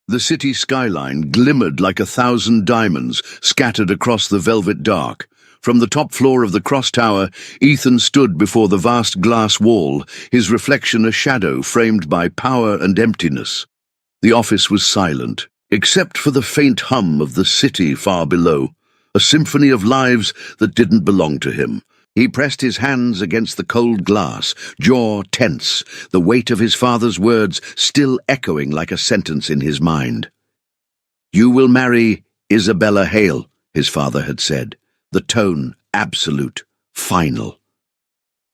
The city skyline glimmered like 1,000 diamonds scattered across the velvet dark. From the top floor of the cross tower, Ethan stood before the vast glass wall, his reflection a shadow framed by power and emptiness. The office was silent, except for the faint hum of the city far below, a symphony of lives that didn't belong to him. He pressed his hands against the cold glass, jaw tense, the weight of his father's words still echoing like a sentence in his mind. "You will marry Isabella Hale," his father had said, the tone absolute, final.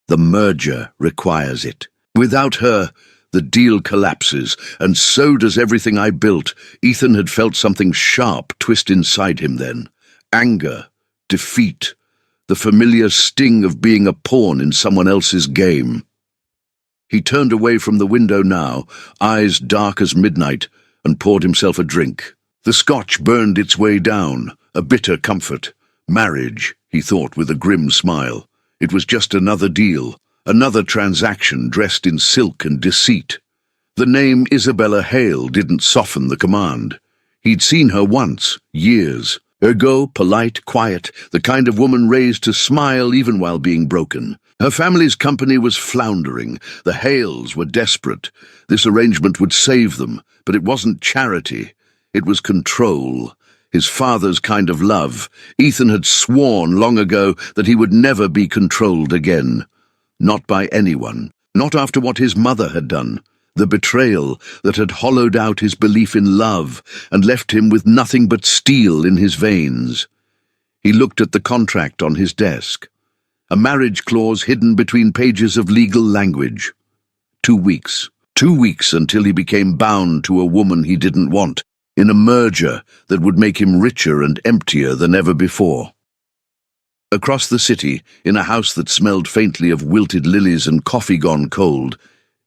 "The merger requires it. Without her, the deal collapses, and so does everything I built." Ethan had felt something sharp twist inside him then. Anger, defeat, the familiar sting of being a pawn in someone else's game. He turned away from the window now, eyes dark as midnight, and poured himself a drink. The scotch burned its way down, a bitter comfort. Marriage, he thought with a grim smile. It was just another deal, another transaction dressed in silk and deceit. The name Isabella Hale didn't soften the command. He'd seen her once, years. Ergo, polite, quiet, the kind of woman raised to smile even while being broken. Her family's company was floundering. The Hales were desperate. This arrangement would save them, but it wasn't charity. It was control. His father's kind of love. Ethan had sworn long ago that he would never be controlled again. Not by anyone. Not after what his mother had done. The betrayal that had hollowed out his belief in love and left him with nothing but steel in his veins. He looked at the contract on his desk. A marriage clause hidden between pages of legal language. 2 weeks. 2 weeks until he became bound to a woman he didn't want, in a merger that would make him richer and emptier than ever before. Across the city, in a house that smelled faintly of wilted lilies and coffee gone cold,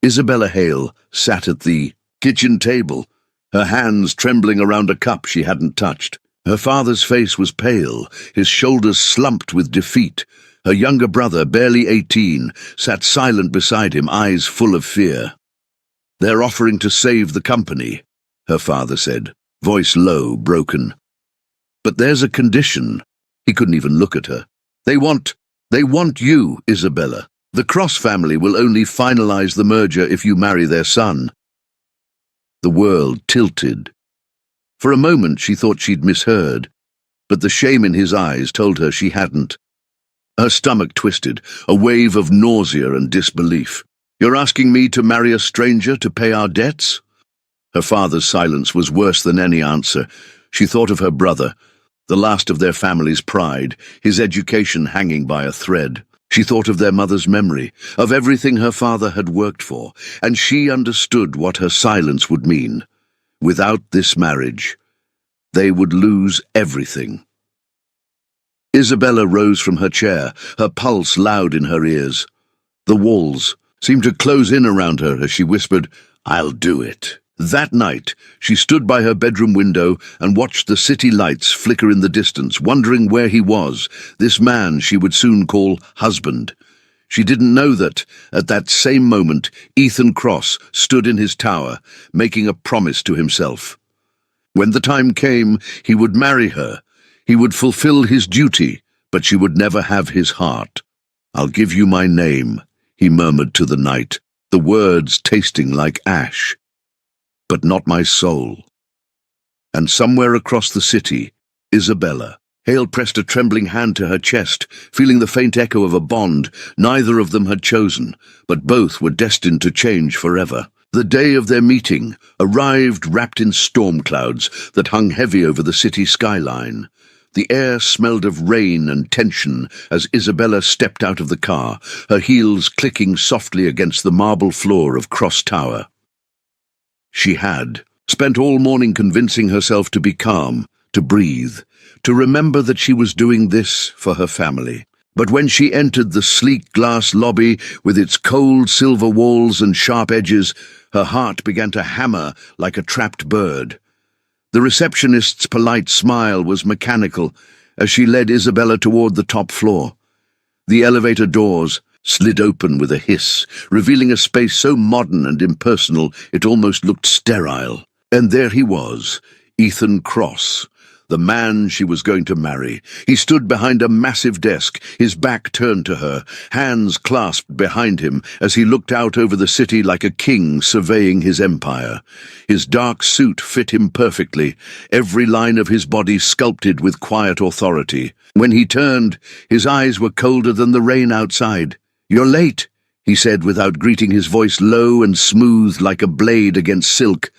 Isabella Hale sat at the kitchen table, her hands trembling around a cup she hadn't touched. Her father's face was pale, his shoulders slumped with defeat. Her younger brother, barely 18, sat silent beside him, eyes full of fear. "They're offering to save the company," her father said, voice low, broken. "But there's a condition." He couldn't even look at her. They want you, Isabella. The Cross family will only finalize the merger if you marry their son." The world tilted. For a moment she thought she'd misheard, but the shame in his eyes told her she hadn't. Her stomach twisted, a wave of nausea and disbelief. "You're asking me to marry a stranger to pay our debts?" Her father's silence was worse than any answer. She thought of her brother, the last of their family's pride, his education hanging by a thread. She thought of their mother's memory, of everything her father had worked for, and she understood what her silence would mean. Without this marriage, they would lose everything. Isabella rose from her chair, her pulse loud in her ears. The walls seemed to close in around her as she whispered, "I'll do it." That night, she stood by her bedroom window and watched the city lights flicker in the distance, wondering where he was, this man she would soon call husband. She didn't know that, at that same moment, Ethan Cross stood in his tower, making a promise to himself. When the time came, he would marry her. He would fulfill his duty, but she would never have his heart. "I'll give you my name," he murmured to the night, the words tasting like ash. "But not my soul." And somewhere across the city, Isabella. Hale pressed a trembling hand to her chest, feeling the faint echo of a bond neither of them had chosen, but both were destined to change forever. The day of their meeting arrived wrapped in storm clouds that hung heavy over the city skyline. The air smelled of rain and tension as Isabella stepped out of the car, her heels clicking softly against the marble floor of Cross Tower. She had spent all morning convincing herself to be calm, to breathe, to remember that she was doing this for her family. But when she entered the sleek glass lobby with its cold silver walls and sharp edges, her heart began to hammer like a trapped bird. The receptionist's polite smile was mechanical as she led Isabella toward the top floor. The elevator doors slid open with a hiss, revealing a space so modern and impersonal it almost looked sterile. And there he was, Ethan Cross, the man she was going to marry. He stood behind a massive desk, his back turned to her, hands clasped behind him as he looked out over the city like a king surveying his empire. His dark suit fit him perfectly, every line of his body sculpted with quiet authority. When he turned, his eyes were colder than the rain outside. "You're late," he said without greeting, his voice low and smooth like a blade against silk.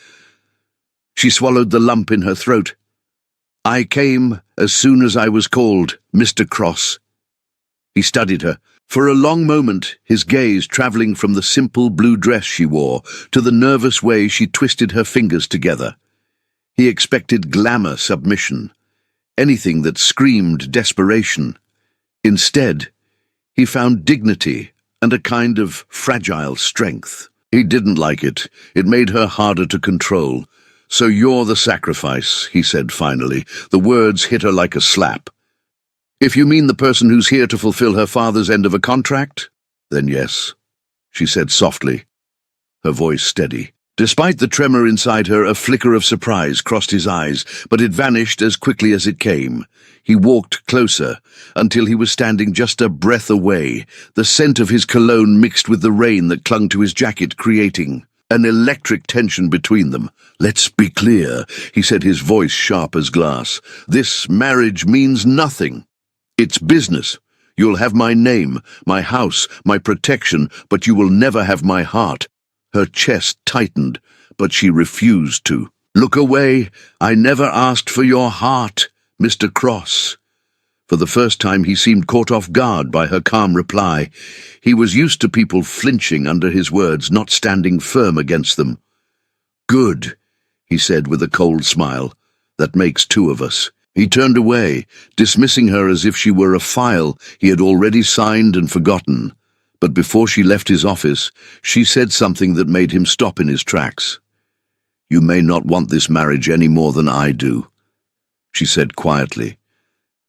She swallowed the lump in her throat. "I came as soon as I was called, Mr. Cross." He studied her. For a long moment, his gaze travelling from the simple blue dress she wore to the nervous way she twisted her fingers together. He expected glamour submission, anything that screamed desperation. Instead, he found dignity and a kind of fragile strength. He didn't like it. It made her harder to control. "So you're the sacrifice," he said finally. The words hit her like a slap. "If you mean the person who's here to fulfill her father's end of a contract, then yes," she said softly, her voice steady. Despite the tremor inside her, a flicker of surprise crossed his eyes, but it vanished as quickly as it came. He walked closer, until he was standing just a breath away, the scent of his cologne mixed with the rain that clung to his jacket, creating an electric tension between them. "Let's be clear," he said, his voice sharp as glass. "This marriage means nothing. It's business. You'll have my name, my house, my protection, but you will never have my heart." Her chest tightened, but she refused to. "Look away. I never asked for your heart, Mr. Cross." For the first time he seemed caught off guard by her calm reply. He was used to people flinching under his words, not standing firm against them. "Good," he said with a cold smile. "That makes two of us." He turned away, dismissing her as if she were a file he had already signed and forgotten. But before she left his office, she said something that made him stop in his tracks. "You may not want this marriage any more than I do," she said quietly.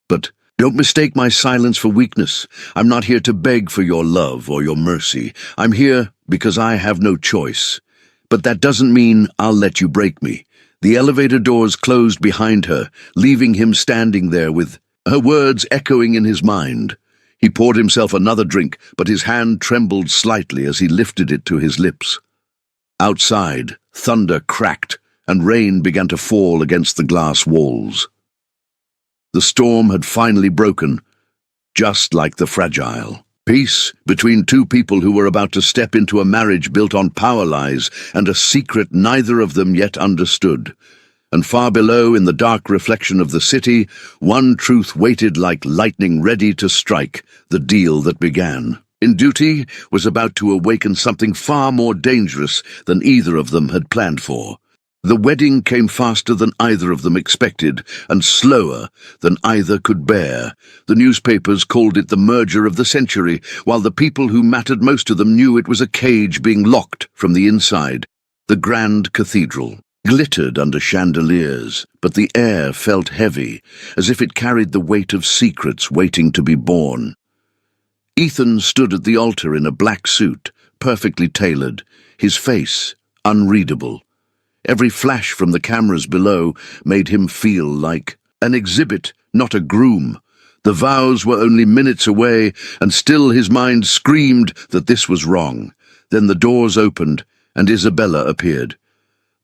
"But don't mistake my silence for weakness. I'm not here to beg for your love or your mercy. I'm here because I have no choice. But that doesn't mean I'll let you break me." The elevator doors closed behind her, leaving him standing there with her words echoing in his mind. He poured himself another drink, but his hand trembled slightly as he lifted it to his lips. Outside, thunder cracked, and rain began to fall against the glass walls. The storm had finally broken, just like the fragile. Peace between two people who were about to step into a marriage built on power lies and a secret neither of them yet understood. And far below, in the dark reflection of the city, one truth waited like lightning ready to strike, the deal that began. In duty was about to awaken something far more dangerous than either of them had planned for. The wedding came faster than either of them expected, and slower than either could bear. The newspapers called it the merger of the century, while the people who mattered most to them knew it was a cage being locked from the inside. The grand cathedral glittered under chandeliers, but the air felt heavy, as if it carried the weight of secrets waiting to be born. Ethan stood at the altar in a black suit, perfectly tailored, his face unreadable. Every flash from the cameras below made him feel like an exhibit, not a groom. The vows were only minutes away, and still his mind screamed that this was wrong. Then the doors opened, and Isabella appeared.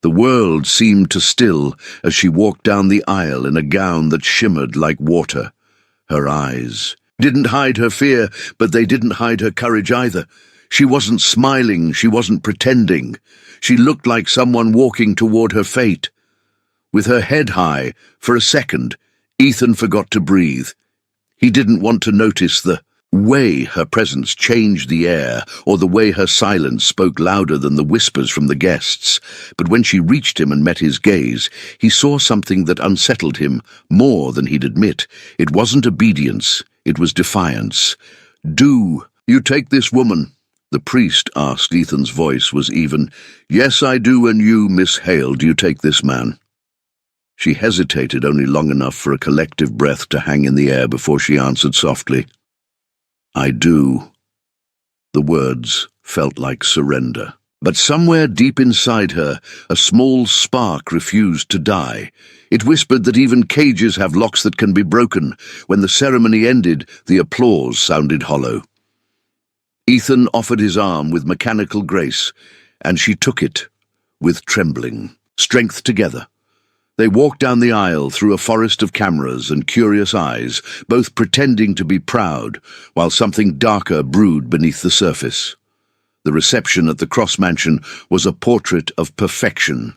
The world seemed to still as she walked down the aisle in a gown that shimmered like water. Her eyes didn't hide her fear, but they didn't hide her courage either. She wasn't smiling, she wasn't pretending. She looked like someone walking toward her fate. With her head high, for a second, Ethan forgot to breathe. He didn't want to notice the way her presence changed the air, or the way her silence spoke louder than the whispers from the guests. But when she reached him and met his gaze, he saw something that unsettled him more than he'd admit. It wasn't obedience, it was defiance. "Do you take this woman?" the priest asked. Ethan's voice was even. "Yes, I do, and you, Miss Hale, do you take this man?" She hesitated only long enough for a collective breath to hang in the air before she answered softly, "I do." The words felt like surrender. But somewhere deep inside her, a small spark refused to die. It whispered that even cages have locks that can be broken. When the ceremony ended, the applause sounded hollow. Ethan offered his arm with mechanical grace, and she took it with trembling strength together. They walked down the aisle through a forest of cameras and curious eyes, both pretending to be proud, while something darker brewed beneath the surface. The reception at the Cross Mansion was a portrait of perfection.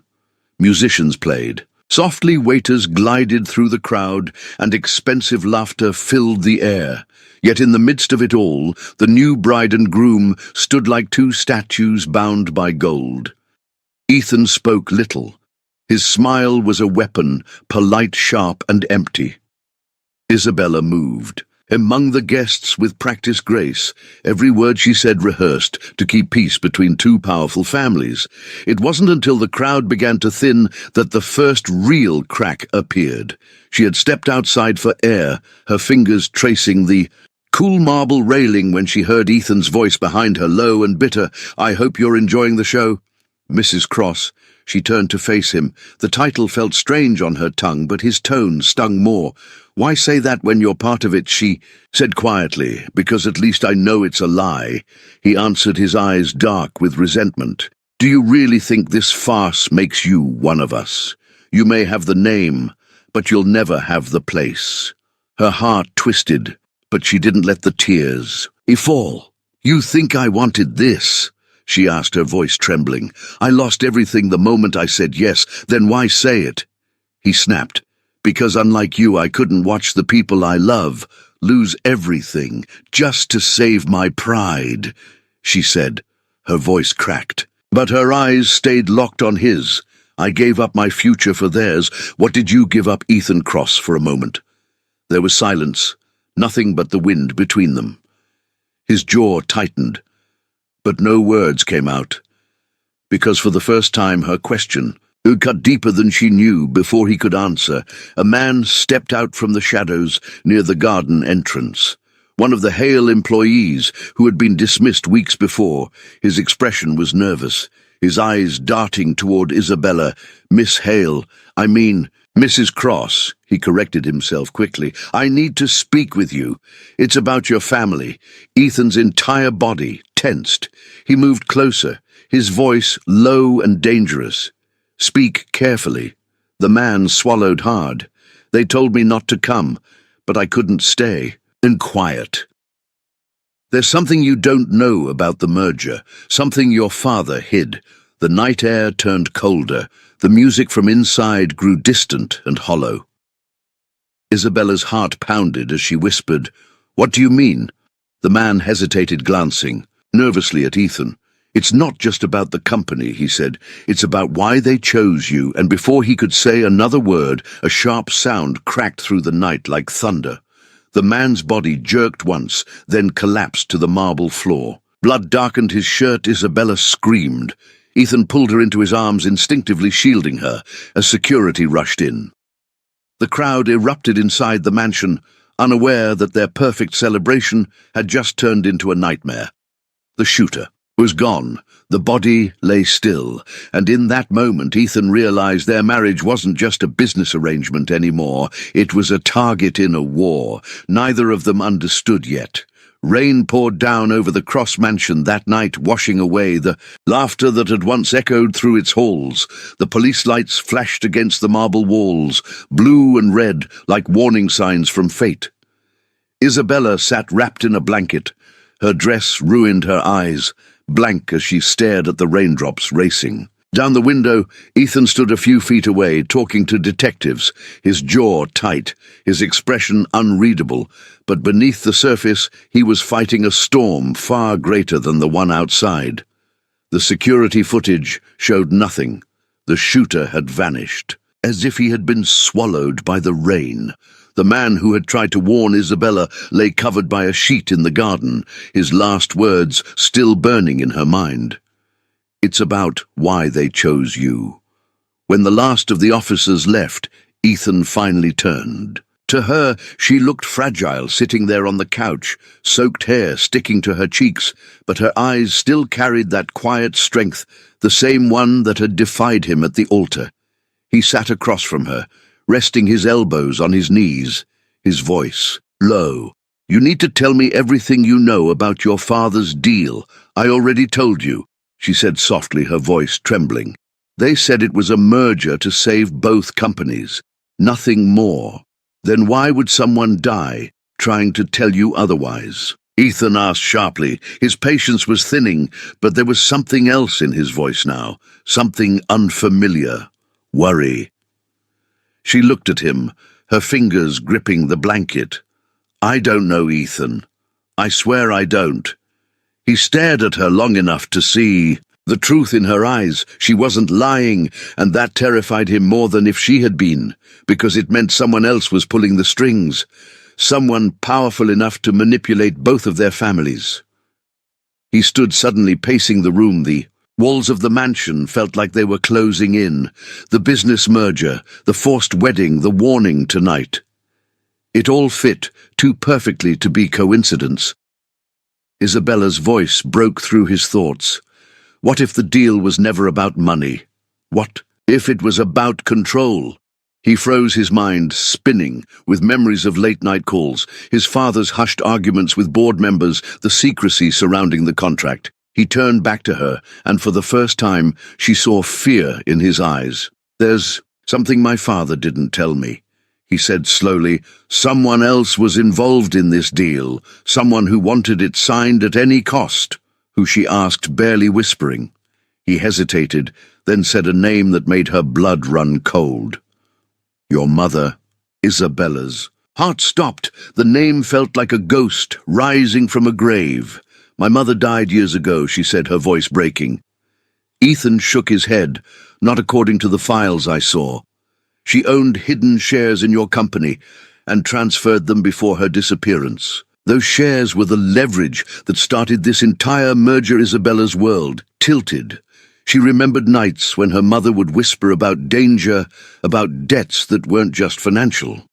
Musicians played. Softly waiters glided through the crowd, and expensive laughter filled the air. Yet in the midst of it all, the new bride and groom stood like two statues bound by gold. Ethan spoke little. His smile was a weapon, polite, sharp, and empty. Isabella moved. Among the guests with practiced grace, every word she said rehearsed to keep peace between two powerful families. It wasn't until the crowd began to thin that the first real crack appeared. She had stepped outside for air, her fingers tracing the cool marble railing when she heard Ethan's voice behind her, low and bitter. "I hope you're enjoying the show." Mrs. Cross. She turned to face him. The title felt strange on her tongue, but his tone stung more. "Why say that when you're part of it?" she said quietly. "Because at least I know it's a lie." He answered, his eyes dark with resentment. "Do you really think this farce makes you one of us? You may have the name, but you'll never have the place." Her heart twisted, but she didn't let the tears fall. "You think I wanted this?" she asked, her voice trembling. "I lost everything the moment I said yes. Then why say it?" He snapped. "Because unlike you, I couldn't watch the people I love lose everything just to save my pride," she said. Her voice cracked, but her eyes stayed locked on his. "I gave up my future for theirs. What did you give up?" Ethan Cross for a moment. There was silence, nothing but the wind between them. His jaw tightened, but no words came out, because for the first time her question cut deeper than she knew. Before he could answer, a man stepped out from the shadows near the garden entrance. One of the Hale employees who had been dismissed weeks before. His expression was nervous, his eyes darting toward Isabella. "Miss Hale, I mean, Mrs. Cross," he corrected himself quickly. "I need to speak with you. It's about your family." Ethan's entire body tensed. He moved closer, his voice low and dangerous. "Speak carefully." The man swallowed hard. "They told me not to come, but I couldn't stay." "And quiet. There's something you don't know about the merger, something your father hid." The night air turned colder. The music from inside grew distant and hollow. Isabella's heart pounded as she whispered, "What do you mean?" The man hesitated, glancing nervously at Ethan. "It's not just about the company," he said. "It's about why they chose you." And before he could say another word, a sharp sound cracked through the night like thunder. The man's body jerked once, then collapsed to the marble floor. Blood darkened his shirt. Isabella screamed. Ethan pulled her into his arms, instinctively shielding her, as security rushed in. The crowd erupted inside the mansion, unaware that their perfect celebration had just turned into a nightmare. The shooter was gone. The body lay still, and in that moment Ethan realized their marriage wasn't just a business arrangement anymore. It was a target in a war. Neither of them understood yet. Rain poured down over the Cross Mansion that night, washing away the laughter that had once echoed through its halls. The police lights flashed against the marble walls, blue and red, like warning signs from fate. Isabella sat wrapped in a blanket. Her dress ruined her eyes, blank as she stared at the raindrops racing. Down the window, Ethan stood a few feet away, talking to detectives, his jaw tight, his expression unreadable, but beneath the surface he was fighting a storm far greater than the one outside. The security footage showed nothing. The shooter had vanished, as if he had been swallowed by the rain. The man who had tried to warn Isabella lay covered by a sheet in the garden, his last words still burning in her mind. "It's about why they chose you." When the last of the officers left, Ethan finally turned. To her, she looked fragile, sitting there on the couch, soaked hair sticking to her cheeks, but her eyes still carried that quiet strength, the same one that had defied him at the altar. He sat across from her, resting his elbows on his knees, his voice low. "You need to tell me everything you know about your father's deal. I already told you," she said softly, her voice trembling. "They said it was a merger to save both companies. Nothing more. Then why would someone die trying to tell you otherwise?" Ethan asked sharply. His patience was thinning, but there was something else in his voice now, something unfamiliar. Worry. She looked at him, her fingers gripping the blanket. "I don't know, Ethan. I swear I don't." He stared at her long enough to see the truth in her eyes. She wasn't lying, and that terrified him more than if she had been, because it meant someone else was pulling the strings, someone powerful enough to manipulate both of their families. He stood suddenly pacing the room. The walls of the mansion felt like they were closing in. The business merger, the forced wedding, the warning tonight. It all fit too perfectly to be coincidence. Isabella's voice broke through his thoughts. What if the deal was never about money? What if it was about control? He froze, his mind spinning with memories of late-night calls, his father's hushed arguments with board members, the secrecy surrounding the contract. He turned back to her, and for the first time she saw fear in his eyes. "There's something my father didn't tell me," he said slowly. "Someone else was involved in this deal, someone who wanted it signed at any cost." "Who?" she asked, barely whispering. He hesitated, then said a name that made her blood run cold. "Your mother, Isabella's." Heart stopped. The name felt like a ghost rising from a grave. "My mother died years ago," she said, her voice breaking. Ethan shook his head. "Not according to the files I saw. She owned hidden shares in your company and transferred them before her disappearance. Those shares were the leverage that started this entire merger." Isabella's world tilted. She remembered nights when her mother would whisper about danger, about debts that weren't just financial.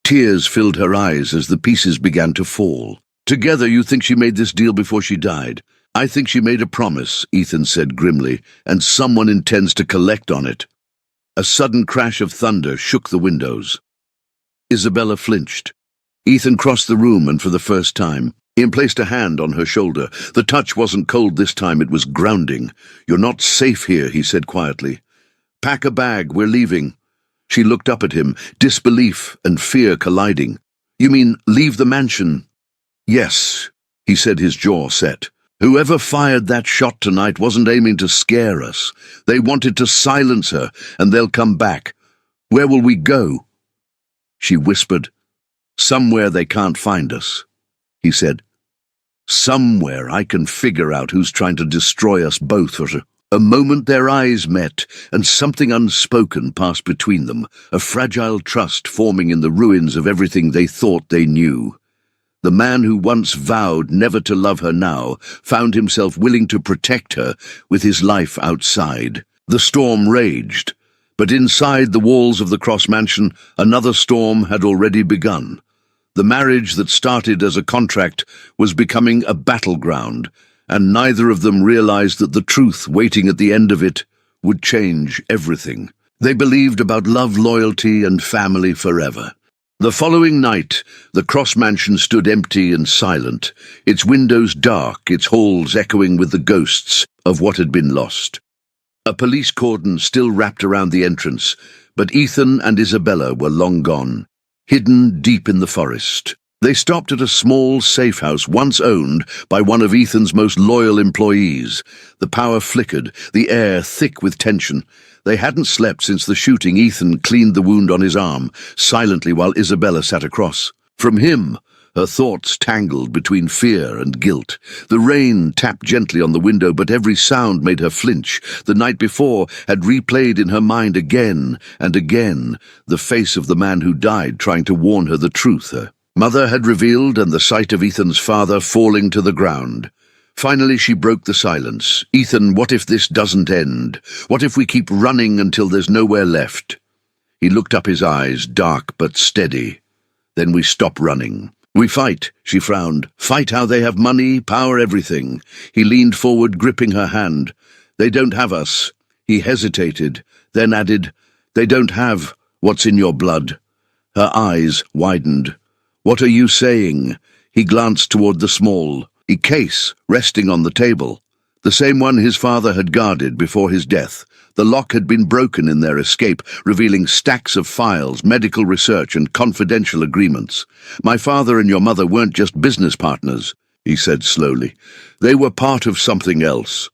Tears filled her eyes as the pieces began to fall. "Together you think she made this deal before she died?" "I think she made a promise," Ethan said grimly, "and someone intends to collect on it." A sudden crash of thunder shook the windows. Isabella flinched. Ethan crossed the room, and for the first time, he placed a hand on her shoulder. The touch wasn't cold this time, it was grounding. "You're not safe here," he said quietly. "Pack a bag, we're leaving." She looked up at him, disbelief and fear colliding. "You mean leave the mansion?" "Yes," he said, his jaw set. "Whoever fired that shot tonight wasn't aiming to scare us. They wanted to silence her, and they'll come back. Where will we go?" She whispered. "Somewhere they can't find us," he said. "Somewhere I can figure out who's trying to destroy us both." For a moment their eyes met, and something unspoken passed between them, a fragile trust forming in the ruins of everything they thought they knew. The man who once vowed never to love her now found himself willing to protect her with his life outside. The storm raged, but inside the walls of the Cross Mansion another storm had already begun. The marriage that started as a contract was becoming a battleground, and neither of them realized that the truth waiting at the end of it would change everything. They believed about love, loyalty, and family forever. The following night, the Cross Mansion stood empty and silent, its windows dark, its halls echoing with the ghosts of what had been lost. A police cordon still wrapped around the entrance, but Ethan and Isabella were long gone, hidden deep in the forest. They stopped at a small, safe house once owned by one of Ethan's most loyal employees. The power flickered, the air thick with tension. They hadn't slept since the shooting. Ethan cleaned the wound on his arm, silently, while Isabella sat across. From him, her thoughts tangled between fear and guilt. The rain tapped gently on the window, but every sound made her flinch. The night before had replayed in her mind again and again, the face of the man who died trying to warn her the truth her mother had revealed, and the sight of Ethan's father falling to the ground. Finally she broke the silence. "Ethan, what if this doesn't end? What if we keep running until there's nowhere left?" He looked up, his eyes dark but steady. Then we stop running. We fight, she frowned. Fight how they have money, power, everything. He leaned forward, gripping her hand. They don't have us. He hesitated, then added, they don't have what's in your blood. Her eyes widened. What are you saying? He glanced toward the small case resting on the table, the same one his father had guarded before his death. The lock had been broken in their escape, revealing stacks of files, medical research, and confidential agreements. My father and your mother weren't just business partners, he said slowly. They were part of something else.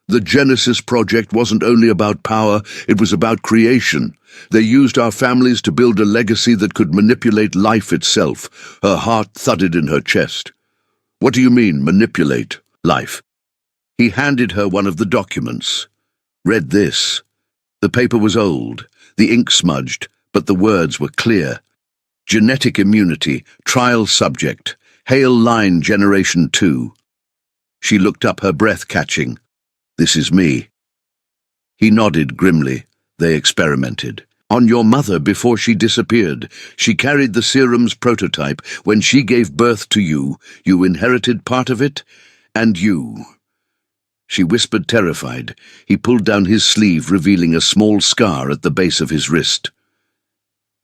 The Genesis project wasn't only about power, it was about creation. They used our families to build a legacy that could manipulate life itself. Her heart thudded in her chest. What do you mean, manipulate life? He handed her one of the documents. Read this. The paper was old, the ink smudged, but the words were clear. Genetic immunity, trial subject, Hale line generation 2. She looked up, her breath catching. This is me. He nodded grimly. They experimented. On your mother before she disappeared. She carried the serum's prototype. When she gave birth to you, you inherited part of it, and you. She whispered, terrified. He pulled down his sleeve, revealing a small scar at the base of his wrist.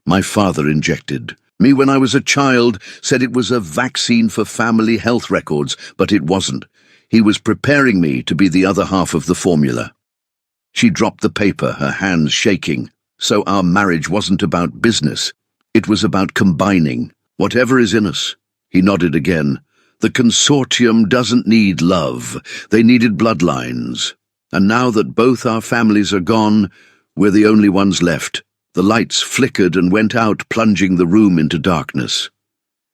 My father injected me when I was a child, said it was a vaccine for family health records, but it wasn't. He was preparing me to be the other half of the formula. She dropped the paper, her hands shaking. So our marriage wasn't about business. It was about combining whatever is in us. He nodded again. The consortium doesn't need love. They needed bloodlines. And now that both our families are gone, we're the only ones left. The lights flickered and went out, plunging the room into darkness.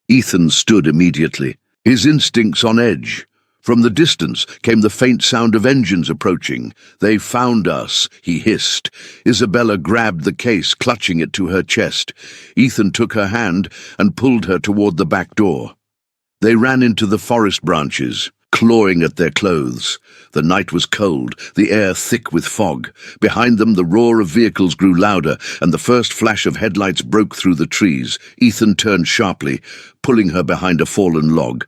Ethan stood immediately, his instincts on edge. From the distance came the faint sound of engines approaching. They found us, he hissed. Isabella grabbed the case, clutching it to her chest. Ethan took her hand and pulled her toward the back door. They ran into the forest branches, clawing at their clothes. The night was cold, the air thick with fog. Behind them the roar of vehicles grew louder, and the first flash of headlights broke through the trees. Ethan turned sharply, pulling her behind a fallen log.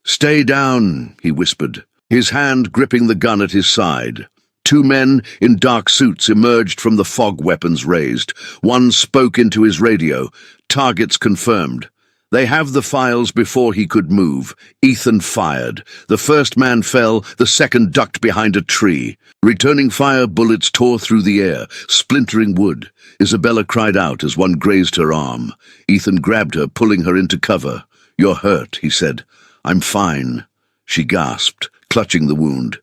Stay down, he whispered, his hand gripping the gun at his side. Two men in dark suits emerged from the fog, weapons raised. One spoke into his radio. Targets confirmed. They have the files before he could move. Ethan fired. The first man fell, the second ducked behind a tree. Returning fire bullets tore through the air, splintering wood. Isabella cried out as one grazed her arm. Ethan grabbed her, pulling her into cover. You're hurt, he said. I'm fine, she gasped, clutching the wound.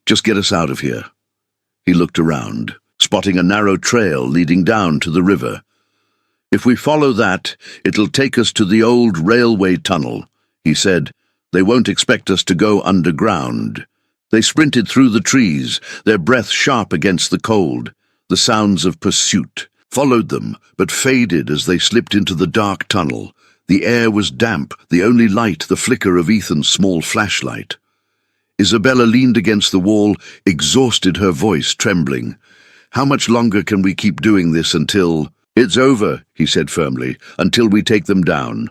Just get us out of here. He looked around, spotting a narrow trail leading down to the river. If we follow that, it'll take us to the old railway tunnel, he said. They won't expect us to go underground. They sprinted through the trees, their breath sharp against the cold. The sounds of pursuit followed them, but faded as they slipped into the dark tunnel. The air was damp, the only light the flicker of Ethan's small flashlight. Isabella leaned against the wall, exhausted, her voice trembling. How much longer can we keep doing this until— It's over, he said firmly, until we take them down.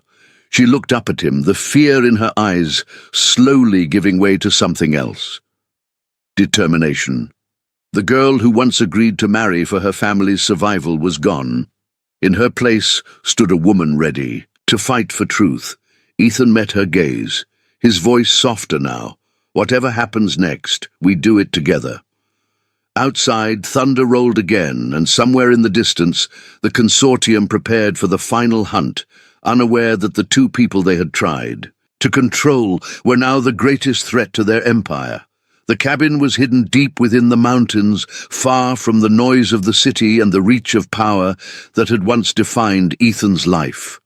She looked up at him, the fear in her eyes slowly giving way to something else. Determination. The girl who once agreed to marry for her family's survival was gone. In her place stood a woman ready to fight for truth. Ethan met her gaze, his voice softer now. Whatever happens next, we do it together. Outside, thunder rolled again, and somewhere in the distance, the consortium prepared for the final hunt, unaware that the two people they had tried to control were now the greatest threat to their empire. The cabin was hidden deep within the mountains, far from the noise of the city and the reach of power that had once defined Ethan's life.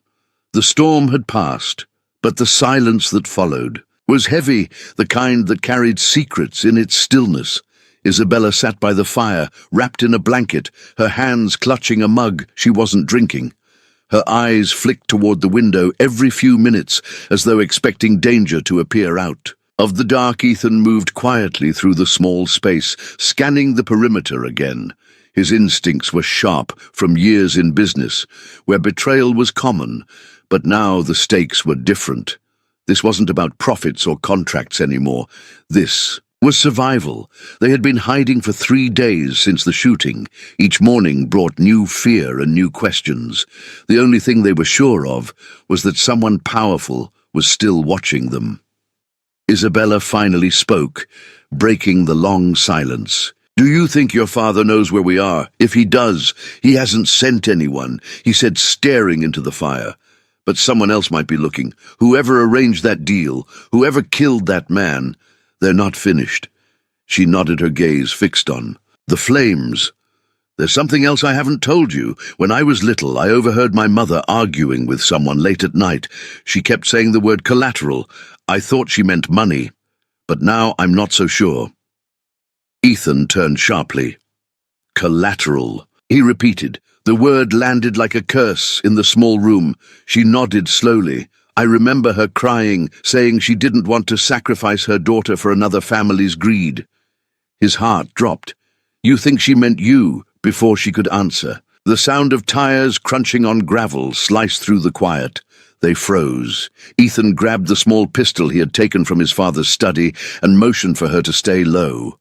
The storm had passed, but the silence that followed was heavy, the kind that carried secrets in its stillness. Isabella sat by the fire, wrapped in a blanket, her hands clutching a mug she wasn't drinking. Her eyes flicked toward the window every few minutes, as though expecting danger to appear out. Of the dark, Ethan moved quietly through the small space, scanning the perimeter again. His instincts were sharp from years in business, where betrayal was common, but now the stakes were different. This wasn't about profits or contracts anymore. This was survival. They had been hiding for 3 days since the shooting. Each morning brought new fear and new questions. The only thing they were sure of was that someone powerful was still watching them. Isabella finally spoke, breaking the long silence. "Do you think your father knows where we are? If he does, he hasn't sent anyone," he said, staring into the fire. "But someone else might be looking. Whoever arranged that deal, whoever killed that man, they're not finished." She nodded, her gaze fixed on the flames. "There's something else I haven't told you. When I was little, I overheard my mother arguing with someone late at night. She kept saying the word collateral. I thought she meant money, but now I'm not so sure." Ethan turned sharply. "Collateral," he repeated. The word landed like a curse in the small room. She nodded slowly. "I remember her crying, saying she didn't want to sacrifice her daughter for another family's greed." His heart dropped. "You think she meant you?" Before she could answer, the sound of tires crunching on gravel sliced through the quiet. They froze. Ethan grabbed the small pistol he had taken from his father's study and motioned for her to stay low.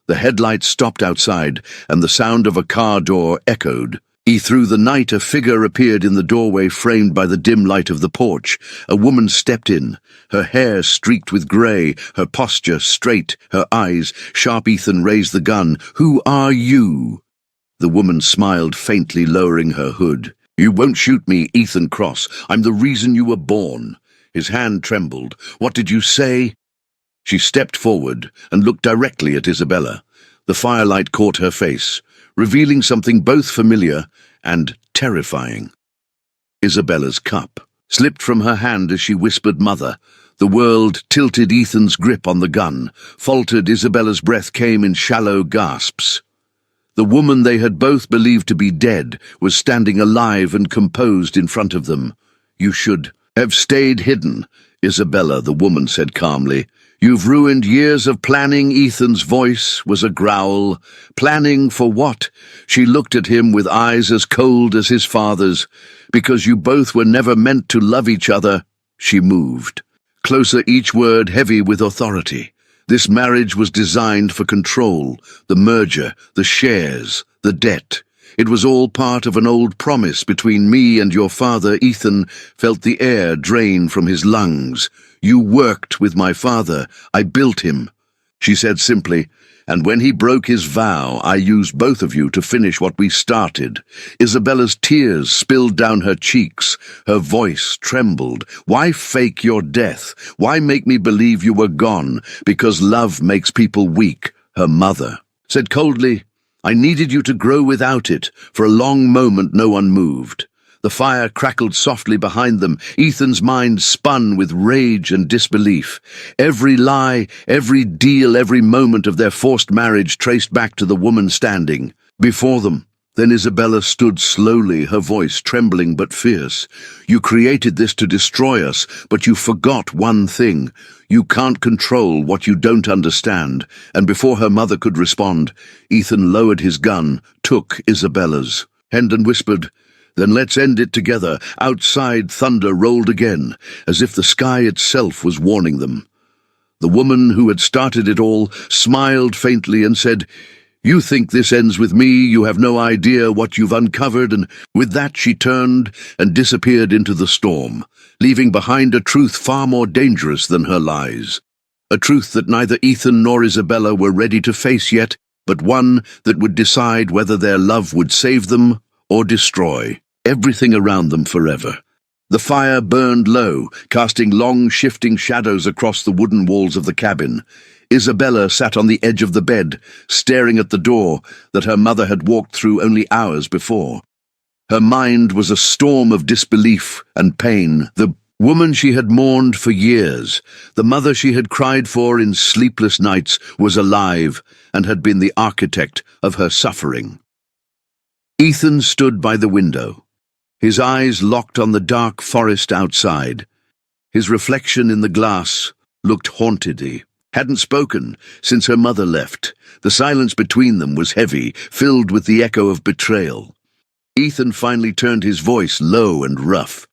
The headlights stopped outside, and the sound of a car door echoed. Through the night, a figure appeared in the doorway framed by the dim light of the porch. A woman stepped in, her hair streaked with grey, her posture straight, her eyes sharp. Ethan raised the gun. "Who are you?" The woman smiled faintly, lowering her hood. "You won't shoot me, Ethan Cross. I'm the reason you were born." His hand trembled. "What did you say?" She stepped forward and looked directly at Isabella. The firelight caught her face, revealing something both familiar and terrifying. Isabella's cup slipped from her hand as she whispered, "Mother." The world tilted. Ethan's grip on the gun faltered. Isabella's breath came in shallow gasps. The woman they had both believed to be dead was standing alive and composed in front of them. "You should have stayed hidden," Isabella, the woman said calmly. "You've ruined years of planning." Ethan's voice was a growl. "Planning for what?" She looked at him with eyes as cold as his father's. "Because you both were never meant to love each other." She moved closer, each word heavy with authority. "This marriage was designed for control, the merger, the shares, the debt. It was all part of an old promise between me and your father." Ethan felt the air drain from his lungs. "You worked with my father. I built him," she said simply. "And when he broke his vow, I used both of you to finish what we started." Isabella's tears spilled down her cheeks. Her voice trembled. "Why fake your death? Why make me believe you were gone? Because love makes people weak." Her mother said coldly, "I needed you to grow without it." For a long moment no one moved. The fire crackled softly behind them. Ethan's mind spun with rage and disbelief. Every lie, every deal, every moment of their forced marriage traced back to the woman standing before them. Then Isabella stood slowly, her voice trembling but fierce. "You created this to destroy us, but you forgot one thing. You can't control what you don't understand." And before her mother could respond, Ethan lowered his gun, took Isabella's hand and whispered, "Then let's end it together." Outside, thunder rolled again, as if the sky itself was warning them. The woman who had started it all smiled faintly and said, "You think this ends with me? You have no idea what you've uncovered." And with that she turned and disappeared into the storm, leaving behind a truth far more dangerous than her lies. A truth that neither Ethan nor Isabella were ready to face yet, but one that would decide whether their love would save them or destroy everything around them forever. The fire burned low, casting long, shifting shadows across the wooden walls of the cabin. Isabella sat on the edge of the bed, staring at the door that her mother had walked through only hours before. Her mind was a storm of disbelief and pain. The woman she had mourned for years, the mother she had cried for in sleepless nights, was alive and had been the architect of her suffering. Ethan stood by the window, his eyes locked on the dark forest outside. His reflection in the glass looked haunted. hadn't spoken since her mother left. The silence between them was heavy, filled with the echo of betrayal. Ethan finally turned his voice low and rough.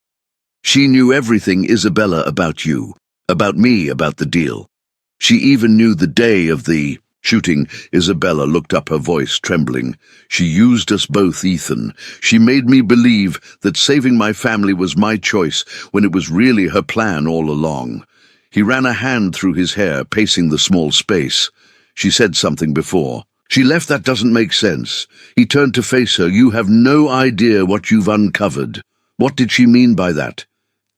"She knew everything, Isabella, about you, about me, about the deal. She even knew the day of the shooting." Isabella looked up, her voice trembling. "She used us both, Ethan. She made me believe that saving my family was my choice when it was really her plan all along." He ran a hand through his hair, pacing the small space. "She said something before. She left. That doesn't make sense." He turned to face her. "You have no idea what you've uncovered." What did she mean by that?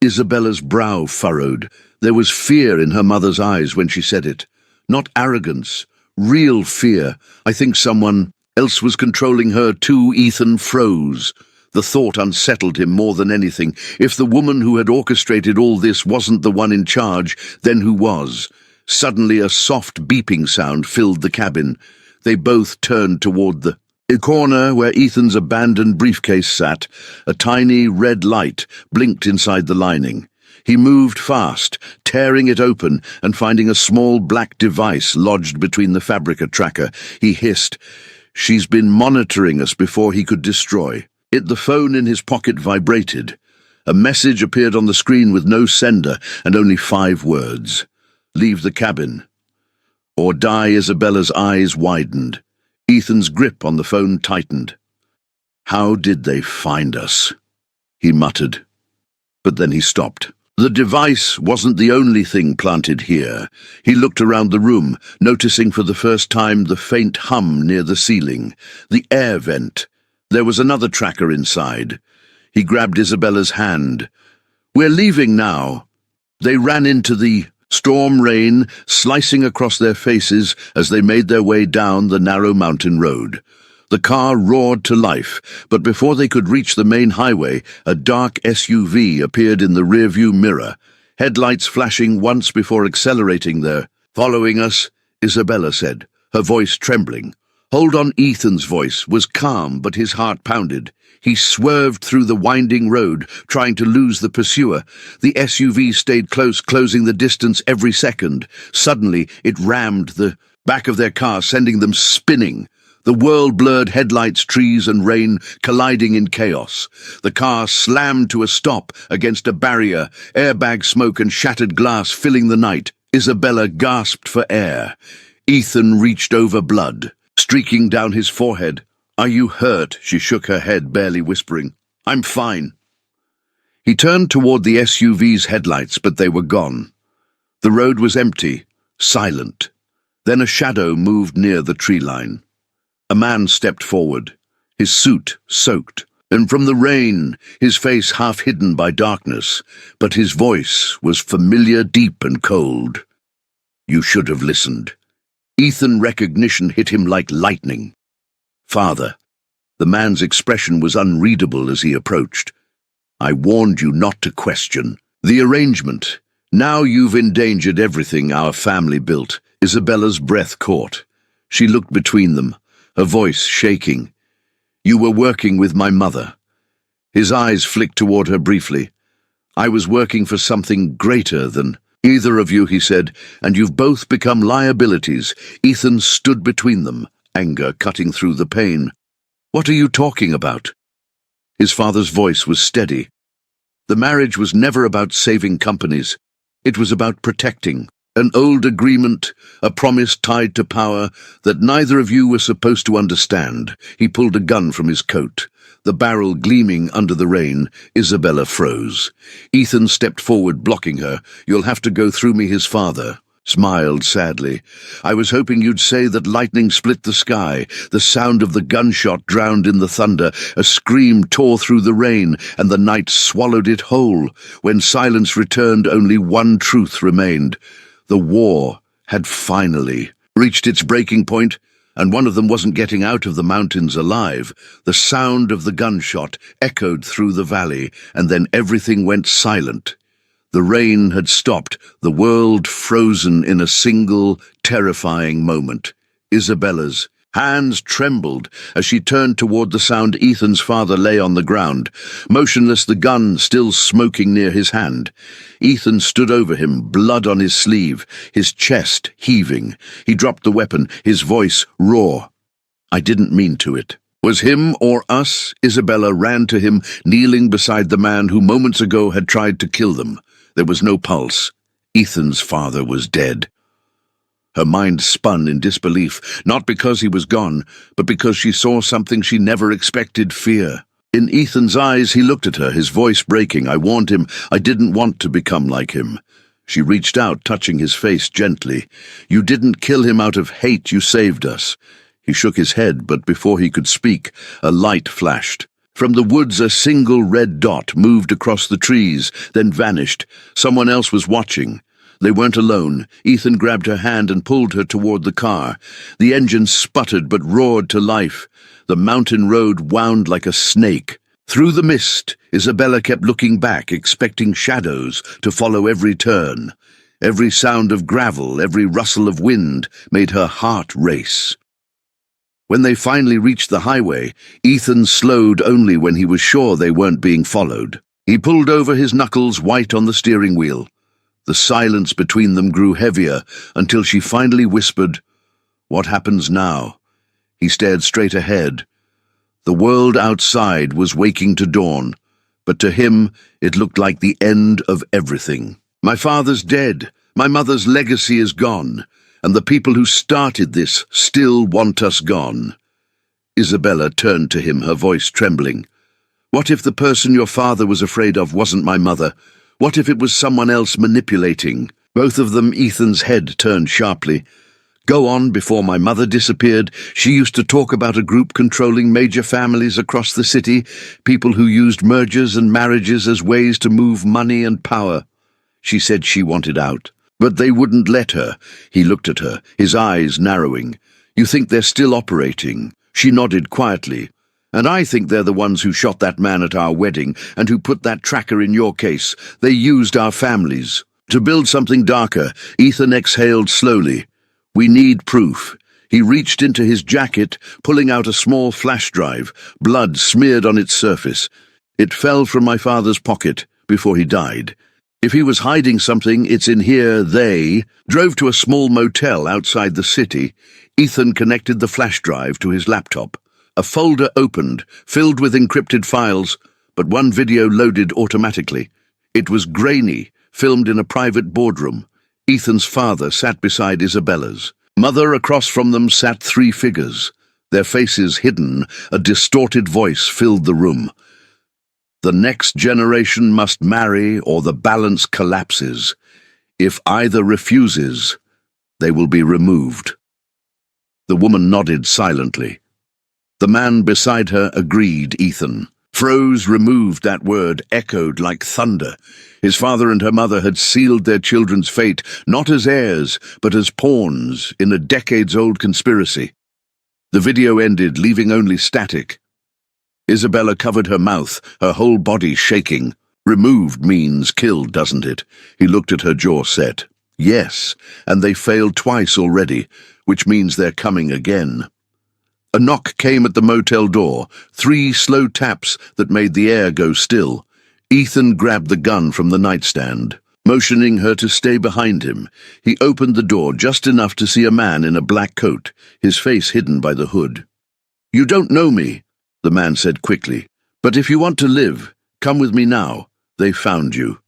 Isabella's brow furrowed. There was fear in her mother's eyes when she said it. Not arrogance. Real fear. "I think someone else was controlling her too." Ethan froze. The thought unsettled him more than anything. If the woman who had orchestrated all this wasn't the one in charge, then who was? Suddenly a soft beeping sound filled the cabin. They both turned toward the corner where Ethan's abandoned briefcase sat. A tiny red light blinked inside the lining. He moved fast, tearing it open and finding a small black device lodged between the Fabrica tracker. He hissed, "She's been monitoring us," before he could destroy it. The phone in his pocket vibrated. A message appeared on the screen with no sender and only 5 words. "Leave the cabin or die." Isabella's eyes widened. Ethan's grip on the phone tightened. "How did they find us?" he muttered. But then he stopped. The device wasn't the only thing planted here. He looked around the room, noticing for the first time the faint hum near the ceiling, the air vent. There was another tracker inside. He grabbed Isabella's hand. "We're leaving now." They ran into the storm rain, slicing across their faces as they made their way down the narrow mountain road. The car roared to life, but before they could reach the main highway, a dark SUV appeared in the rearview mirror, headlights flashing once before accelerating there. "Following us," Isabella said, her voice trembling. "Hold on." Ethan's voice was calm, but his heart pounded. He swerved through the winding road, trying to lose the pursuer. The SUV stayed close, closing the distance every second. Suddenly, it rammed the back of their car, sending them spinning. The world blurred, headlights, trees, and rain colliding in chaos. The car slammed to a stop against a barrier, airbag smoke and shattered glass filling the night. Isabella gasped for air. Ethan reached over, blood streaking down his forehead. "Are you hurt?" She shook her head, barely whispering. "I'm fine." He turned toward the SUV's headlights, but they were gone. The road was empty, silent. Then a shadow moved near the tree line. A man stepped forward, his suit soaked, and from the rain, his face half hidden by darkness, but his voice was familiar, deep and cold. "You should have listened." Ethan recognition hit him like lightning. "Father." The man's expression was unreadable as he approached. "I warned you not to question the arrangement. Now you've endangered everything our family built." Isabella's breath caught. She looked between them, her voice shaking. "You were working with my mother." His eyes flicked toward her briefly. "I was working for something greater than either of you," he said, "and you've both become liabilities." Ethan stood between them, anger cutting through the pain. "What are you talking about?" His father's voice was steady. "The marriage was never about saving companies. It was about protecting. An old agreement, a promise tied to power that neither of you were supposed to understand." He pulled a gun from his coat, the barrel gleaming under the rain. Isabella froze. Ethan stepped forward, blocking her. "You'll have to go through me." His father smiled sadly. "I was hoping you'd say that lightning split the sky. The sound of the gunshot drowned in the thunder. A scream tore through the rain, and the night swallowed it whole. When silence returned, only one truth remained. The war had finally reached its breaking point, and one of them wasn't getting out of the mountains alive. The sound of the gunshot echoed through the valley, and then everything went silent. The rain had stopped, the world frozen in a single, terrifying moment. Isabella's Hands trembled as she turned toward the sound. Ethan's father lay on the ground, motionless, the gun still smoking near his hand. Ethan stood over him, blood on his sleeve, his chest heaving. He dropped the weapon, his voice raw. "I didn't mean to it." Was him or us? Isabella ran to him, kneeling beside the man who moments ago had tried to kill them. There was no pulse. Ethan's father was dead. Her mind spun in disbelief, not because he was gone, but because she saw something she never expected: fear. In Ethan's eyes, he looked at her, his voice breaking. "I warned him. I didn't want to become like him." She reached out, touching his face gently. "You didn't kill him out of hate. You saved us." He shook his head, but before he could speak, a light flashed. From the woods, a single red dot moved across the trees, then vanished. Someone else was watching. They weren't alone. Ethan grabbed her hand and pulled her toward the car. The engine sputtered but roared to life. The mountain road wound like a snake. Through the mist, Isabella kept looking back, expecting shadows to follow every turn. Every sound of gravel, every rustle of wind made her heart race. When they finally reached the highway, Ethan slowed only when he was sure they weren't being followed. He pulled over, his knuckles white on the steering wheel. The silence between them grew heavier until she finally whispered, "What happens now?" He stared straight ahead. The world outside was waking to dawn, but to him it looked like the end of everything. "My father's dead. My mother's legacy is gone. And the people who started this still want us gone." Isabella turned to him, her voice trembling. "What if the person your father was afraid of wasn't my mother? What if it was someone else manipulating?" Both of them, Ethan's head turned sharply. "Go on. Before my mother disappeared, she used to talk about a group controlling major families across the city, people who used mergers and marriages as ways to move money and power. She said she wanted out. But they wouldn't let her." He looked at her, his eyes narrowing. "You think they're still operating?" She nodded quietly. "And I think they're the ones who shot that man at our wedding and who put that tracker in your case. They used our families. To build something darker." Ethan exhaled slowly. "We need proof." He reached into his jacket, pulling out a small flash drive, blood smeared on its surface. "It fell from my father's pocket before he died. If he was hiding something, it's in here." They drove to a small motel outside the city. Ethan connected the flash drive to his laptop. A folder opened, filled with encrypted files, but one video loaded automatically. It was grainy, filmed in a private boardroom. Ethan's father sat beside Isabella's. Mother across from them sat three figures. Their faces hidden, a distorted voice filled the room. "The next generation must marry or the balance collapses. If either refuses, they will be removed." The woman nodded silently. The man beside her agreed. Ethan froze, removed. That word echoed like thunder. His father and her mother had sealed their children's fate, not as heirs, but as pawns in a decades-old conspiracy. The video ended, leaving only static. Isabella covered her mouth, her whole body shaking. "Removed means killed, doesn't it?" He looked at her, jaw set. "Yes, and they failed twice already, which means they're coming again." A knock came at the motel door, 3 slow taps that made the air go still. Ethan grabbed the gun from the nightstand. Motioning her to stay behind him, he opened the door just enough to see a man in a black coat, his face hidden by the hood. "You don't know me," the man said quickly, "but if you want to live, come with me now. They found you."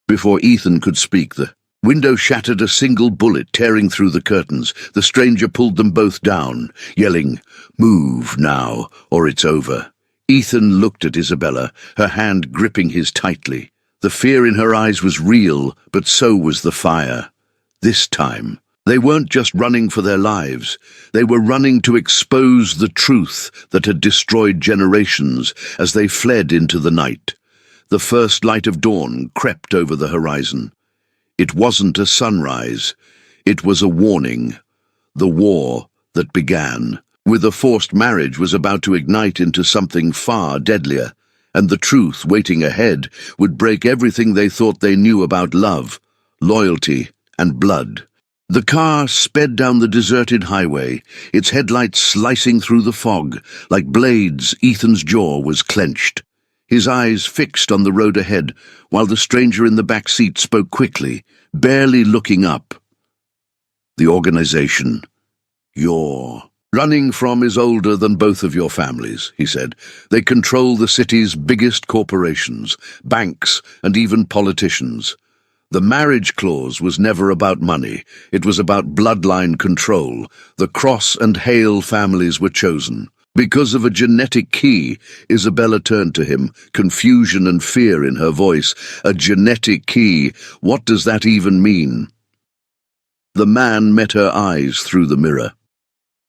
Before Ethan could speak, the window shattered, a single bullet tearing through the curtains. The stranger pulled them both down, yelling, "Move now, or it's over." Ethan looked at Isabella, her hand gripping his tightly. The fear in her eyes was real, but so was the fire. This time, they weren't just running for their lives. They were running to expose the truth that had destroyed generations as they fled into the night. The first light of dawn crept over the horizon. It wasn't a sunrise. It was a warning. The war that began with a forced marriage was about to ignite into something far deadlier, and the truth waiting ahead would break everything they thought they knew about love, loyalty, and blood. The car sped down the deserted highway, its headlights slicing through the fog. Like blades, Ethan's jaw was clenched, his eyes fixed on the road ahead, while the stranger in the back seat spoke quickly, barely looking up. "The organization you're running from is older than both of your families," he said. "They control the city's biggest corporations, banks, and even politicians. The marriage clause was never about money. It was about bloodline control. The Cross and Hale families were chosen. Because of a genetic key." Isabella turned to him, confusion and fear in her voice. "A genetic key? What does that even mean?" The man met her eyes through the mirror.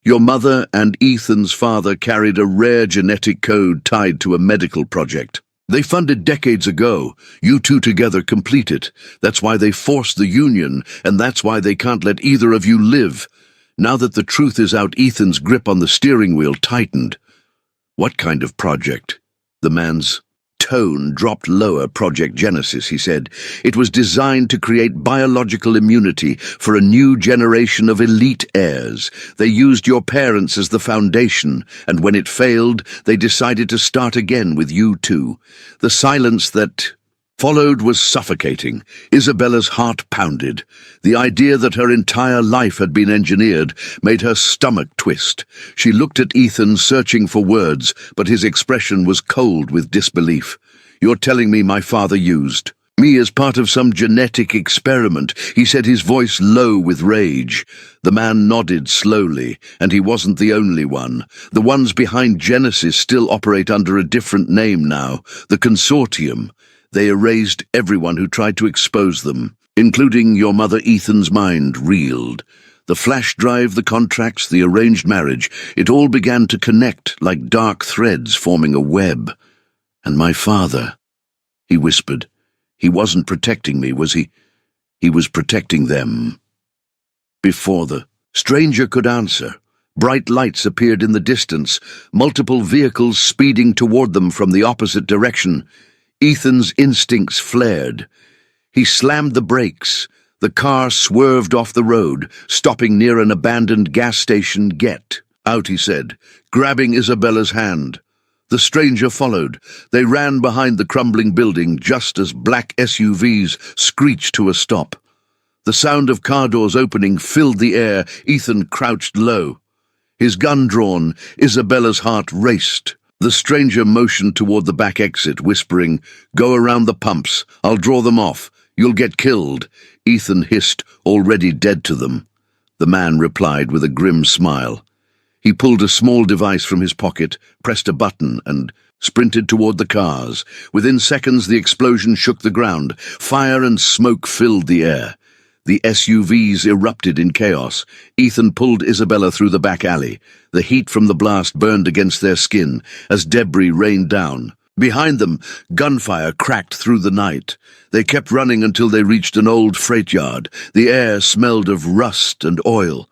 "Your mother and Ethan's father carried a rare genetic code tied to a medical project. They funded decades ago. You two together complete it. That's why they forced the union, and that's why they can't let either of you live. Now that the truth is out, Ethan's grip on the steering wheel tightened." "What kind of project?" The man's tone dropped lower. "Project Genesis," he said. "It was designed to create biological immunity for a new generation of elite heirs. They used your parents as the foundation, and when it failed, they decided to start again with you two." The silence that followed was suffocating. Isabella's heart pounded. The idea that her entire life had been engineered made her stomach twist. She looked at Ethan, searching for words, but his expression was cold with disbelief. "You're telling me my father used me as part of some genetic experiment?" he said, his voice low with rage. The man nodded slowly, and he wasn't the only one. The ones behind Genesis still operate under a different name now, the Consortium. They erased everyone who tried to expose them, including your mother. Ethan's mind reeled. The flash drive, the contracts, the arranged marriage, it all began to connect like dark threads forming a web. "And my father," he whispered. "He wasn't protecting me, was he? He was protecting them." Before the stranger could answer, bright lights appeared in the distance, multiple vehicles speeding toward them from the opposite direction. Ethan's instincts flared. He slammed the brakes. The car swerved off the road, stopping near an abandoned gas station. "Get out," he said, grabbing Isabella's hand. The stranger followed. They ran behind the crumbling building just as black SUVs screeched to a stop. The sound of car doors opening filled the air. Ethan crouched low. His gun drawn, Isabella's heart raced. The stranger motioned toward the back exit, whispering, "Go around the pumps. I'll draw them off. You'll get killed." Ethan hissed, "Already dead to them." The man replied with a grim smile. He pulled a small device from his pocket, pressed a button, and sprinted toward the cars. Within seconds, the explosion shook the ground. Fire and smoke filled the air. The SUVs erupted in chaos. Ethan pulled Isabella through the back alley. The heat from the blast burned against their skin as debris rained down. Behind them, gunfire cracked through the night. They kept running until they reached an old freight yard. The air smelled of rust and oil.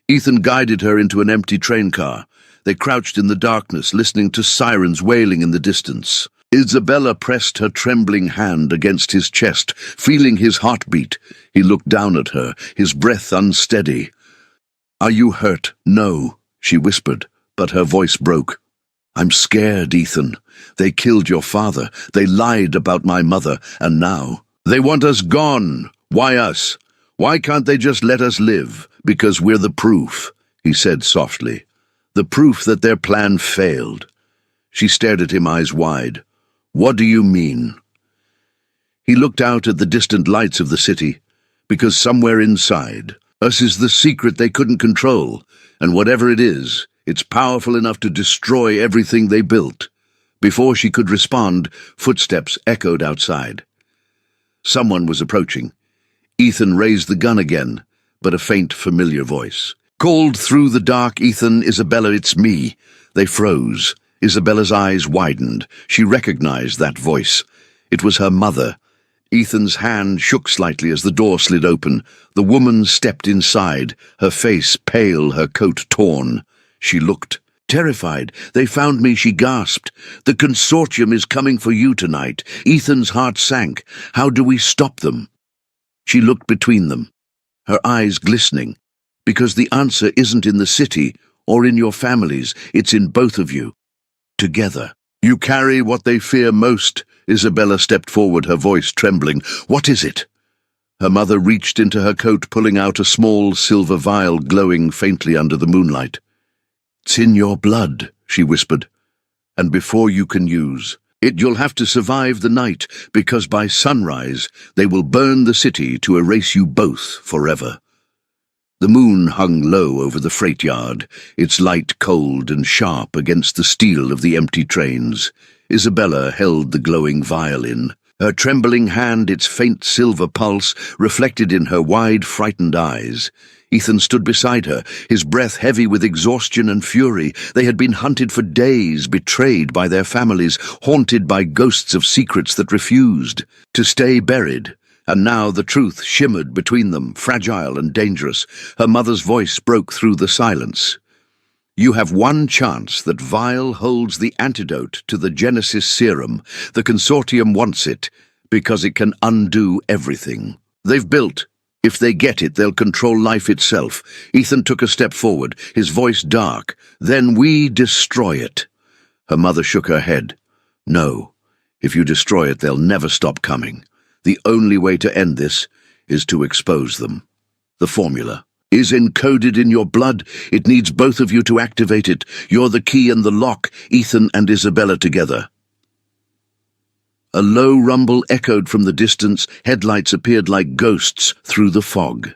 Ethan guided her into an empty train car. They crouched in the darkness, listening to sirens wailing in the distance. Isabella pressed her trembling hand against his chest, feeling his heartbeat. He looked down at her, his breath unsteady. "Are you hurt?" "No," she whispered, but her voice broke. "I'm scared, Ethan. They killed your father. They lied about my mother, and now they want us gone. Why us? Why can't they just let us live? Because we're the proof," he said softly. "The proof that their plan failed." She stared at him, eyes wide. "What do you mean?" He looked out at the distant lights of the city. "Because somewhere inside us is the secret they couldn't control, and whatever it is, it's powerful enough to destroy everything they built." Before she could respond, footsteps echoed outside. Someone was approaching. Ethan raised the gun again, but a faint, familiar voice called through the dark, "Ethan, Isabella, it's me." They froze. Isabella's eyes widened. She recognized that voice. It was her mother. Ethan's hand shook slightly as the door slid open. The woman stepped inside, her face pale, her coat torn. She looked terrified. "They found me," she gasped. "The Consortium is coming for you tonight." Ethan's heart sank. "How do we stop them?" She looked between them. her eyes glistening. Because the answer isn't in the city or in your families, it's in both of you. Together. You carry what they fear most. Isabella stepped forward, her voice trembling. What is it? Her mother reached into her coat, pulling out a small silver vial glowing faintly under the moonlight. It's in your blood, she whispered. And before you can use it, you'll have to survive the night, because by sunrise they will burn the city to erase you both forever. The moon hung low over the freight yard, its light cold and sharp against the steel of the empty trains. Isabella held the glowing violin, her trembling hand, its faint silver pulse, reflected in her wide, frightened eyes. Ethan stood beside her, his breath heavy with exhaustion and fury. They had been hunted for days, betrayed by their families, haunted by ghosts of secrets that refused to stay buried. And now the truth shimmered between them, fragile and dangerous. Her mother's voice broke through the silence. You have one chance. That vial holds the antidote to the Genesis serum. The consortium wants it, because it can undo everything they've built. If they get it, they'll control life itself. Ethan took a step forward, his voice dark. Then we destroy it. Her mother shook her head. No, if you destroy it, they'll never stop coming. The only way to end this is to expose them. The formula is encoded in your blood. It needs both of you to activate it. You're the key and the lock, Ethan and Isabella together. A low rumble echoed from the distance. Headlights appeared like ghosts through the fog.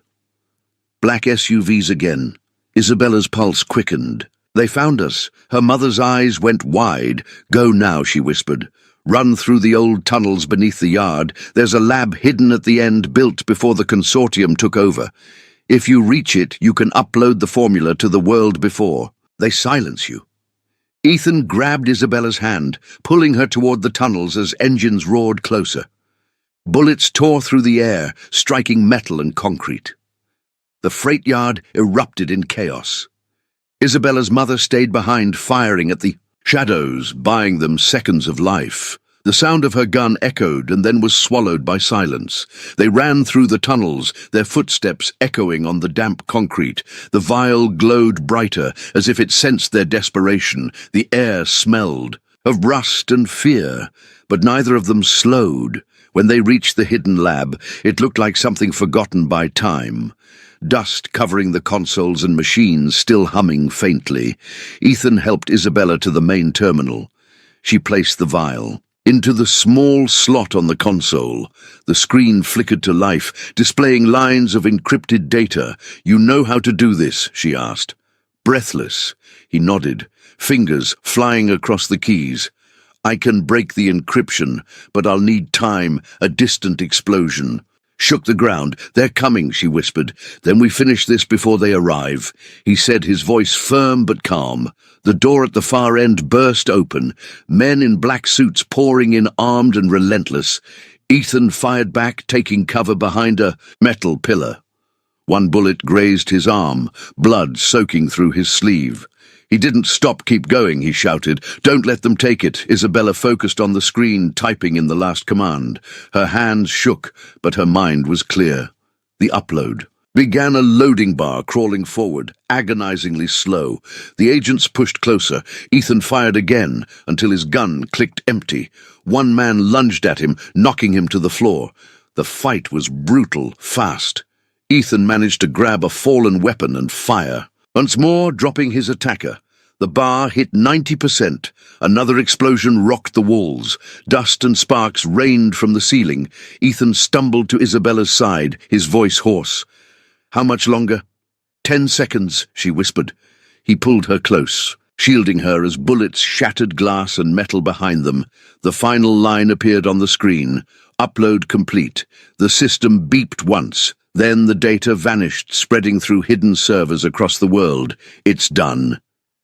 Black SUVs again. Isabella's pulse quickened. They found us. Her mother's eyes went wide. Go now, she whispered. Run through the old tunnels beneath the yard. There's a lab hidden at the end, built before the consortium took over. If you reach it, you can upload the formula to the world before they silence you. Ethan grabbed Isabella's hand, pulling her toward the tunnels as engines roared closer. Bullets tore through the air, striking metal and concrete. The freight yard erupted in chaos. Isabella's mother stayed behind, firing at the shadows, buying them seconds of life. The sound of her gun echoed and then was swallowed by silence. They ran through the tunnels, their footsteps echoing on the damp concrete. The vial glowed brighter, as if it sensed their desperation. The air smelled of rust and fear, but neither of them slowed. When they reached the hidden lab, it looked like something forgotten by time. Dust covering the consoles and machines still humming faintly. Ethan helped Isabella to the main terminal. She placed the vial into the small slot on the console. The screen flickered to life, displaying lines of encrypted data. You know how to do this, she asked. Breathless, he nodded, fingers flying across the keys. I can break the encryption, but I'll need time. A distant explosion shook the ground. They're coming, she whispered. Then we finish this before they arrive. He said, his voice firm but calm. The door at the far end burst open, men in black suits pouring in, armed and relentless. Ethan fired back, taking cover behind a metal pillar. One bullet grazed his arm, blood soaking through his sleeve. He didn't stop. Keep going, he shouted. Don't let them take it. Isabella focused on the screen, typing in the last command. Her hands shook, but her mind was clear. The upload began. A loading bar crawling forward, agonizingly slow. The agents pushed closer. Ethan fired again until his gun clicked empty. One man lunged at him, knocking him to the floor. The fight was brutal, fast. Ethan managed to grab a fallen weapon and fire. Once more, dropping his attacker. The bar hit 90%. Another explosion rocked the walls. Dust and sparks rained from the ceiling. Ethan stumbled to Isabella's side, his voice hoarse. How much longer? 10 seconds, she whispered. He pulled her close, shielding her as bullets shattered glass and metal behind them. The final line appeared on the screen. Upload complete. The system beeped once. Then the data vanished, spreading through hidden servers across the world. It's done,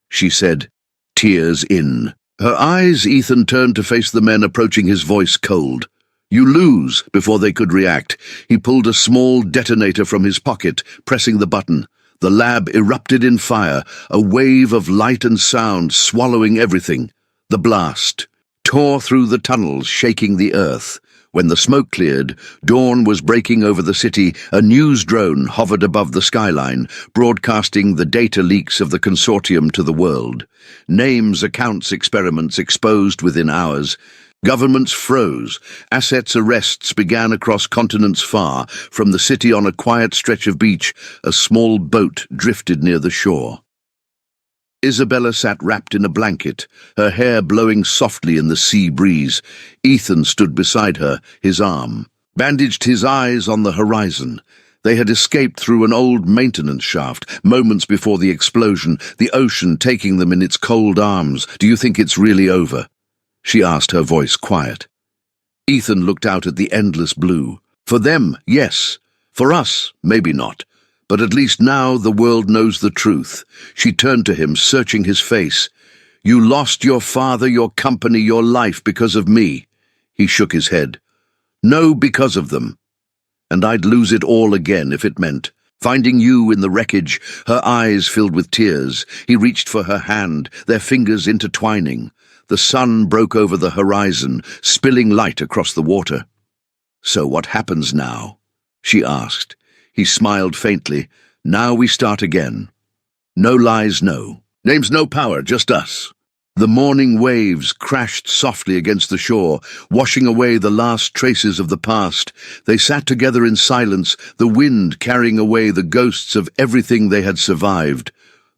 she said, tears in her eyes. Ethan turned to face the men approaching, his voice cold. You lose. Before they could react, he pulled a small detonator from his pocket, pressing the button. The lab erupted in fire, a wave of light and sound swallowing everything. The blast tore through the tunnels, shaking the earth. When the smoke cleared, dawn was breaking over the city. A news drone hovered above the skyline, broadcasting the data leaks of the consortium to the world. Names, accounts, experiments exposed within hours. Governments froze. Assets arrests began across continents far. From the city on a quiet stretch of beach, a small boat drifted near the shore. Isabella sat wrapped in a blanket, her hair blowing softly in the sea breeze. Ethan stood beside her, his arm, bandaged his eyes on the horizon. They had escaped through an old maintenance shaft, moments before the explosion, the ocean taking them in its cold arms. "Do you think it's really over?" she asked, her voice quiet. Ethan looked out at the endless blue. For them, yes. For us, maybe not. But at least now the world knows the truth. She turned to him, searching his face. "You lost your father, your company, your life because of me." He shook his head. "No, because of them. And I'd lose it all again if it meant finding you in the wreckage." Her eyes filled with tears. He reached for her hand, their fingers intertwining. The sun broke over the horizon, spilling light across the water. "So what happens now?" she asked. He smiled faintly. "Now we start again. No lies, no. Names, no power, just us." The morning waves crashed softly against the shore, washing away the last traces of the past. They sat together in silence, the wind carrying away the ghosts of everything they had survived.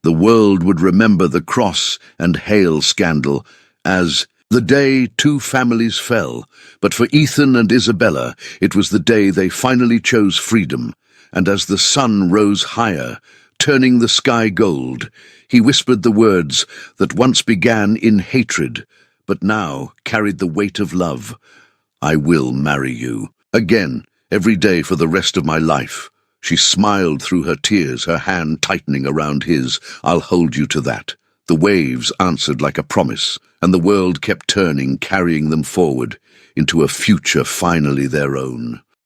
The world would remember the Cross and Hale scandal as the day two families fell. But for Ethan and Isabella, it was the day they finally chose freedom. And as the sun rose higher, turning the sky gold, he whispered the words that once began in hatred, but now carried the weight of love. "I will marry you. Again, every day for the rest of my life." She smiled through her tears, her hand tightening around his. "I'll hold you to that." The waves answered like a promise, and the world kept turning, carrying them forward into a future finally their own.